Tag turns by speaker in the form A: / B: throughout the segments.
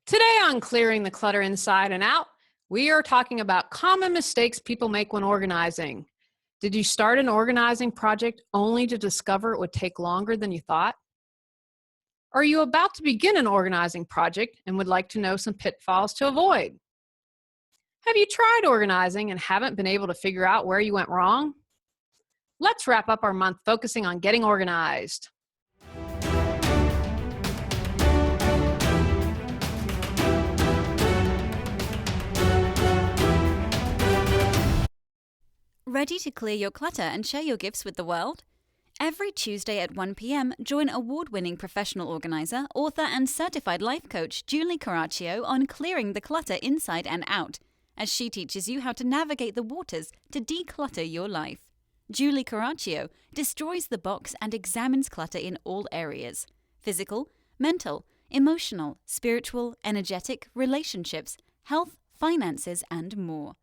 A: Today on Clearing the Clutter Inside and Out, we are talking about common mistakes people make when organizing. Did you start an organizing project only to discover it would take longer than you thought? Are you about to begin an organizing project and would like to know some pitfalls to avoid? Have you tried organizing and haven't been able to figure out where you went wrong? Let's wrap up our month focusing on getting organized.
B: Ready to clear your clutter and share your gifts with the world? Every Tuesday at 1 p.m., join award-winning professional organizer, author, and certified life coach Julie Coraccio on clearing the clutter inside and out, as she teaches you how to navigate the waters to declutter your life. Julie Coraccio destroys the box and examines clutter in all areas: physical, mental, emotional, spiritual, energetic, relationships, health, finances, and more.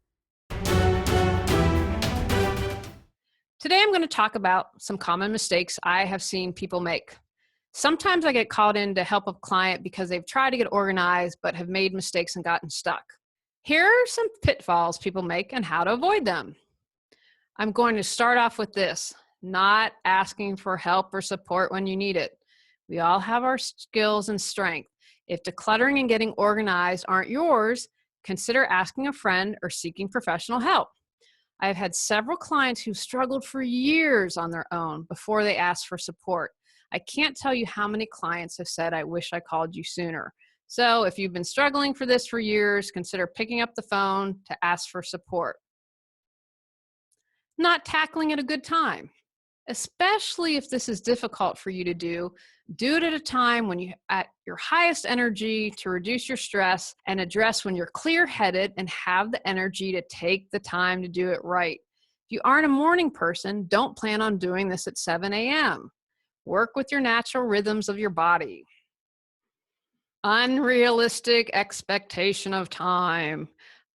A: Today, I'm going to talk about some common mistakes I have seen people make. Sometimes I get called in to help a client because they've tried to get organized but have made mistakes and gotten stuck. Here are some pitfalls people make and how to avoid them. I'm going to start off with this: not asking for help or support when you need it. We all have our skills and strength. If decluttering and getting organized aren't yours, consider asking a friend or seeking professional help. I've had several clients who struggled for years on their own before they asked for support. I can't tell you how many clients have said, "I wish I called you sooner." So if you've been struggling for this for years, consider picking up the phone to ask for support. Not tackling at a good time. Especially if this is difficult for you to do it at a time when you're at your highest energy to reduce your stress and address when you're clear-headed and have the energy to take the time to do it right. If you aren't a morning person, don't plan on doing this at 7 a.m. Work with your natural rhythms of your body. Unrealistic expectation of time.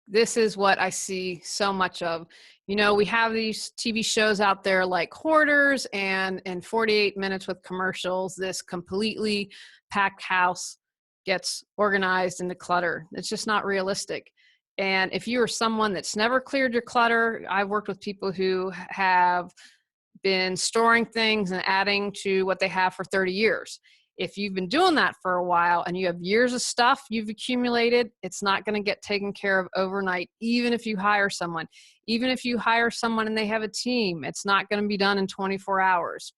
A: This is what I see so much of. You know, we have these TV shows out there like Hoarders, and in 48 minutes with commercials, this completely packed house gets organized into clutter. It's just not realistic. And if you are someone that's never cleared your clutter, I've worked with people who have been storing things and adding to what they have for 30 years. If you've been doing that for a while and you have years of stuff you've accumulated, it's not going to get taken care of overnight, even if you hire someone. Even if you hire someone and they have a team, it's not going to be done in 24 hours.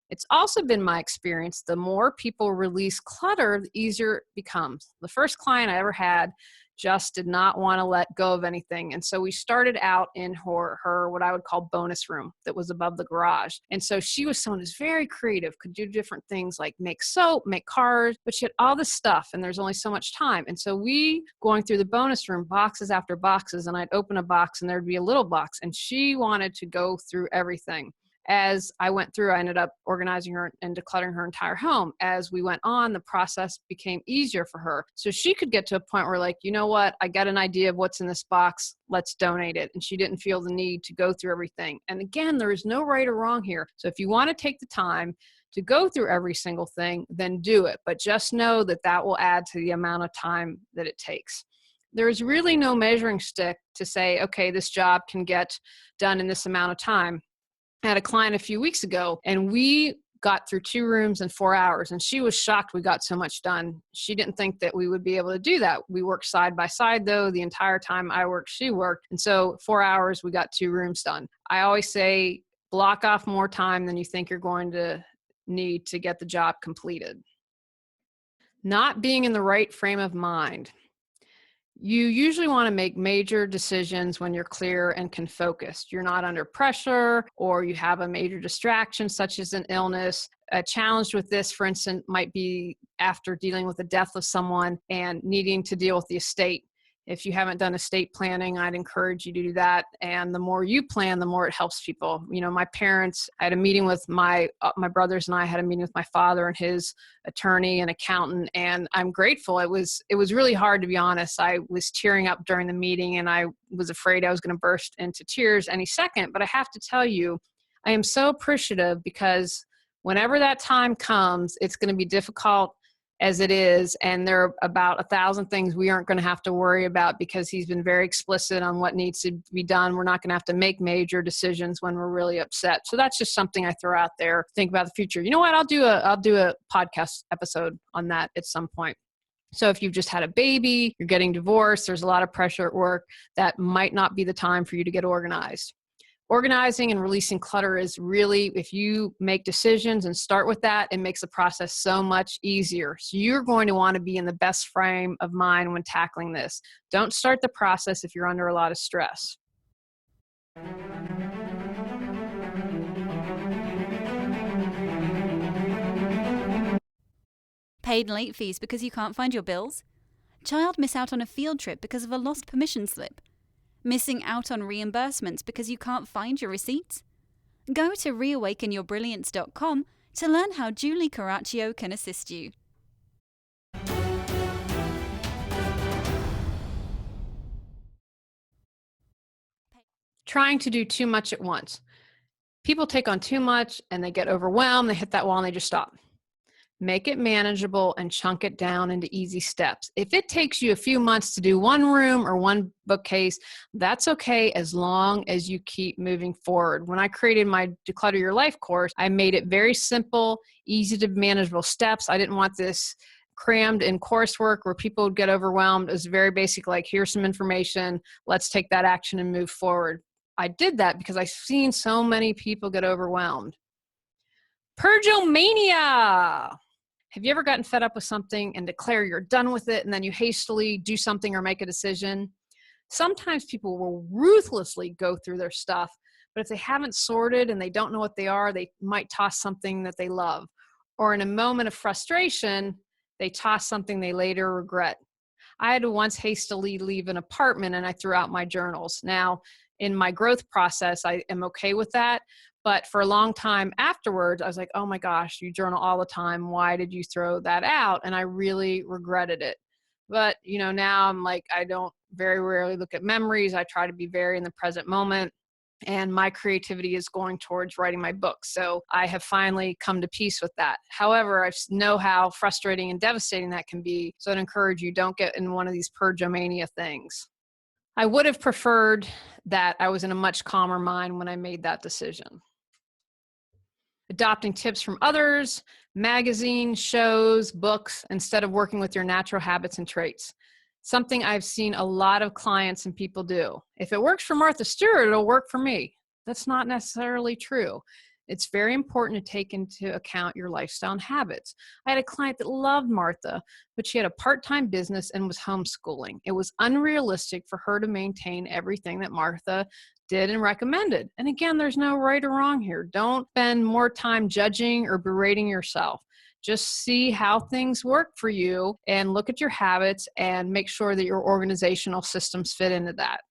A: It's also been my experience, the more people release clutter, the easier it becomes. The first client I ever had just did not want to let go of anything. And so we started out in her what I would call bonus room that was above the garage. And so she was someone who's very creative, could do different things like make soap, make cars, but she had all this stuff and there's only so much time. And so we going through the bonus room, boxes after boxes, and I'd open a box and there'd be a little box, and she wanted to go through everything. As I went through, I ended up organizing her and decluttering her entire home. As we went on, the process became easier for her. So she could get to a point where, like, you know what, I got an idea of what's in this box, let's donate it. And she didn't feel the need to go through everything. And again, there is no right or wrong here. So if you want to take the time to go through every single thing, then do it. But just know that that will add to the amount of time that it takes. There is really no measuring stick to say, okay, this job can get done in this amount of time. I had a client a few weeks ago and we got through 2 rooms in 4 hours, and she was shocked we got so much done. She didn't think that we would be able to do that. We worked side by side though. The entire time I worked, she worked. And so 4 hours, we got 2 rooms done. I always say, block off more time than you think you're going to need to get the job completed. Not being in the right frame of mind. You usually want to make major decisions when you're clear and can focus. You're not under pressure, or you have a major distraction such as an illness. A challenge with this, for instance, might be after dealing with the death of someone and needing to deal with the estate. If you haven't done estate planning, I'd encourage you to do that. And the more you plan, the more it helps people. You know, my parents, I had a meeting with my brothers, and I had a meeting with my father and his attorney and accountant. And I'm grateful. It was really hard, to be honest. I was tearing up during the meeting and I was afraid I was going to burst into tears any second. But I have to tell you, I am so appreciative, because whenever that time comes, it's going to be difficult as it is, and there are about 1,000 things we aren't going to have to worry about because he's been very explicit on what needs to be done. We're not going to have to make major decisions when we're really upset. So that's just something I throw out there. Think about the future. You know what? I'll do a podcast episode on that at some point. So if you've just had a baby, you're getting divorced, there's a lot of pressure at work, that might not be the time for you to get organized. Organizing and releasing clutter is really, if you make decisions and start with that, it makes the process so much easier. So you're going to want to be in the best frame of mind when tackling this. Don't start the process if you're under a lot of stress.
B: Paid late fees because you can't find your bills? Child miss out on a field trip because of a lost permission slip? Missing out on reimbursements because you can't find your receipts? Go to reawakenyourbrilliance.com to learn how Julie Coraccio can assist you.
A: Trying to do too much at once. People take on too much and they get overwhelmed, they hit that wall and they just stop. Make it manageable and chunk it down into easy steps. If it takes you a few months to do one room or one bookcase, that's okay as long as you keep moving forward. When I created my Declutter Your Life course, I made it very simple, easy to manageable steps. I didn't want this crammed in coursework where people would get overwhelmed. It was very basic, like, here's some information, let's take that action and move forward. I did that because I've seen so many people get overwhelmed. Purgomania. Have you ever gotten fed up with something and declare you're done with it and then you hastily do something or make a decision? Sometimes people will ruthlessly go through their stuff, but if they haven't sorted and they don't know what they are, they might toss something that they love. Or in a moment of frustration, they toss something they later regret. I had to once hastily leave an apartment and I threw out my journals. Now, in my growth process, I am okay with that. But for a long time afterwards, I was like, oh my gosh, you journal all the time. Why did you throw that out? And I really regretted it. But, now I'm like, I don't very rarely look at memories. I try to be very in the present moment. And my creativity is going towards writing my book. So I have finally come to peace with that. However, I know how frustrating and devastating that can be. So I'd encourage you, don't get in one of these purgomania things. I would have preferred that I was in a much calmer mind when I made that decision. Adopting tips from others, magazines, shows, books, instead of working with your natural habits and traits. Something I've seen a lot of clients and people do. If it works for Martha Stewart, it'll work for me. That's not necessarily true. It's very important to take into account your lifestyle and habits. I had a client that loved Martha, but she had a part-time business and was homeschooling. It was unrealistic for her to maintain everything that Martha did and recommended. And again, there's no right or wrong here. Don't spend more time judging or berating yourself. Just see how things work for you and look at your habits and make sure that your organizational systems fit into that.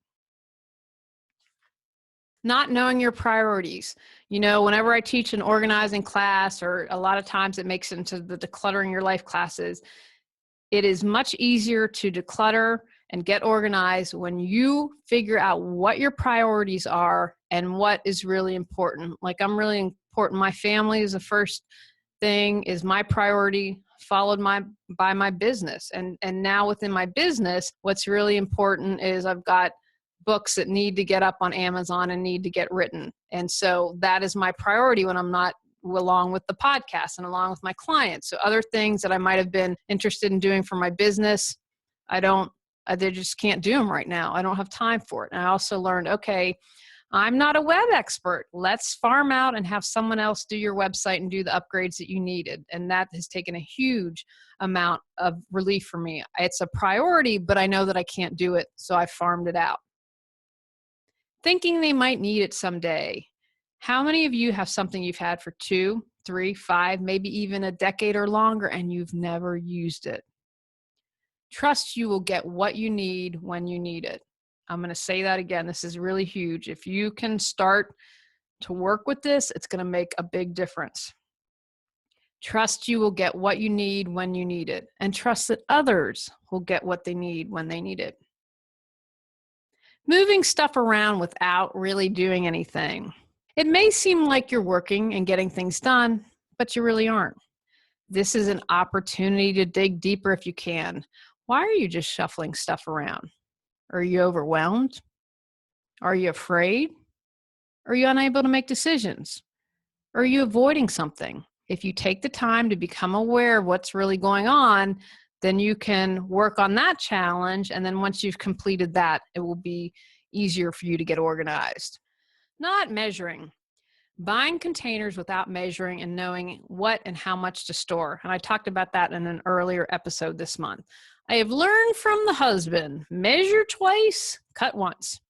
A: Not knowing your priorities. Whenever I teach an organizing class, or a lot of times it makes it into the Decluttering Your Life classes, it is much easier to declutter and get organized when you figure out what your priorities are and what is really important. Like, I'm really important. My family is the first thing, is my priority, followed by my business. And now within my business, what's really important is I've got books that need to get up on Amazon and need to get written. And so that is my priority when I'm not, along with the podcast and along with my clients. So other things that I might have been interested in doing for my business, they just can't do them right now. I don't have time for it. And I also learned, okay, I'm not a web expert. Let's farm out and have someone else do your website and do the upgrades that you needed. And that has taken a huge amount of relief for me. It's a priority, but I know that I can't do it, so I farmed it out. Thinking they might need it someday. How many of you have something you've had for 2, 3, 5, maybe even a decade or longer, and you've never used it? Trust you will get what you need when you need it. I'm going to say that again. This is really huge. If you can start to work with this, it's going to make a big difference. Trust you will get what you need when you need it, and trust that others will get what they need when they need it. Moving stuff around without really doing anything. It may seem like you're working and getting things done, but you really aren't. This is an opportunity to dig deeper if you can. Why are you just shuffling stuff around? Are you overwhelmed? Are you afraid? Are you unable to make decisions? Are you avoiding something? If you take the time to become aware of what's really going on, then you can work on that challenge. And then once you've completed that, it will be easier for you to get organized. Not measuring. Buying containers without measuring and knowing what and how much to store. And I talked about that in an earlier episode this month. I have learned from the husband, measure twice, cut once.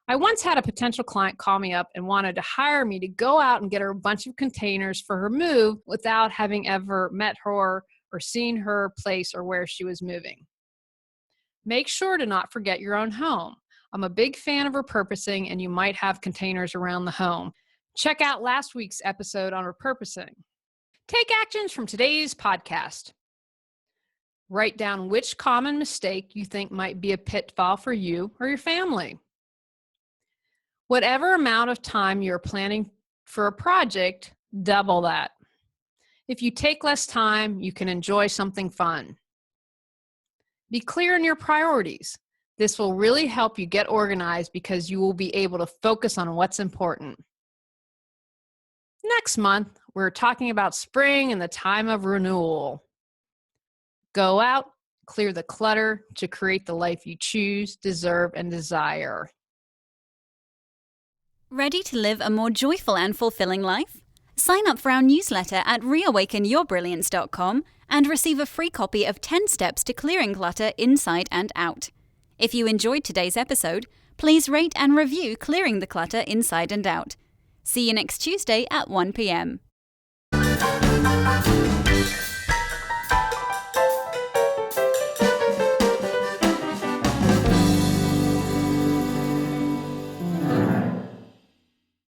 A: I once had a potential client call me up and wanted to hire me to go out and get her a bunch of containers for her move without having ever met her or seen her place or where she was moving. Make sure to not forget your own home. I'm a big fan of repurposing, and you might have containers around the home. Check out last week's episode on repurposing. Take actions from today's podcast. Write down which common mistake you think might be a pitfall for you or your family. Whatever amount of time you're planning for a project, double that. If you take less time, you can enjoy something fun. Be clear on your priorities. This will really help you get organized because you will be able to focus on what's important. Next month, we're talking about spring and the time of renewal. Go out, clear the clutter to create the life you choose, deserve, and desire.
B: Ready to live a more joyful and fulfilling life? Sign up for our newsletter at reawakenyourbrilliance.com and receive a free copy of 10 Steps to Clearing Clutter Inside and Out. If you enjoyed today's episode, please rate and review Clearing the Clutter Inside and Out. See you next Tuesday at 1 p.m.